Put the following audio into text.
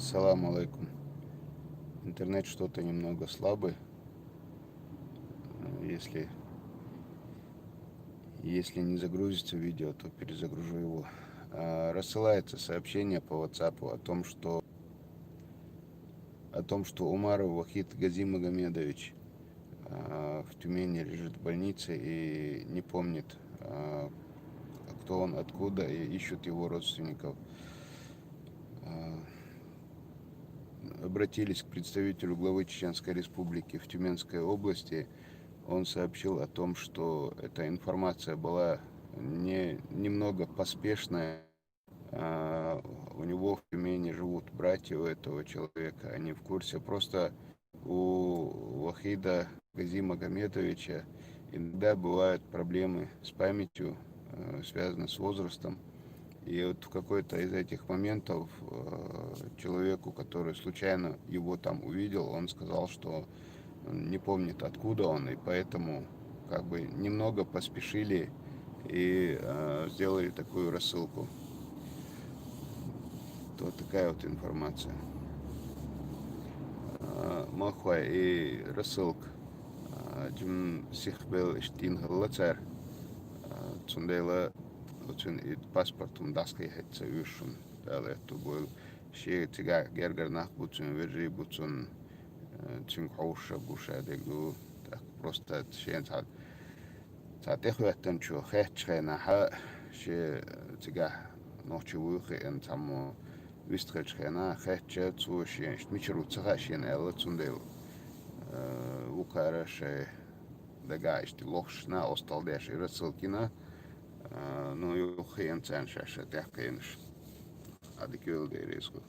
Салам алейкум. Интернет что-то немного слабый. Если, если не загрузится видео, то перезагружу его. Рассылается сообщение по WhatsApp о том, что Умаров Вахид Газимагомедович в Тюмени лежит в больнице и не помнит, кто он, откуда, и ищут его родственников. Обратились к представителю главы Чеченской Республики в Тюменской области. Он сообщил о том, что эта информация была немного поспешная. У него в Тюмени живут братья у этого человека, они в курсе. Просто у Вахида Газимагомедовича иногда бывают проблемы с памятью, связанные с возрастом. И вот в какой-то из этих моментов человеку, который случайно его там увидел, он сказал, что он не помнит, откуда он, и поэтому как бы немного поспешили и сделали такую рассылку. Вот такая вот информация. Махуай и рассылка. Джим сихбел иштин халлацар. Цундейла Lutun pasportum daskay hetsa yursun täällä tubul şey tiga gergarnах butsun verji butsun tüm hausa busha degu просто şey saat ehwatan chu hetchena ha şey tiga nochi wuche en tammo wistrechena hetcha zu şey michru tsaga şey ela tsundel ukara şey daga işte lochna ostaldesh rasulkina. No, eu reëntsään se tehkään. Adik yölderisko.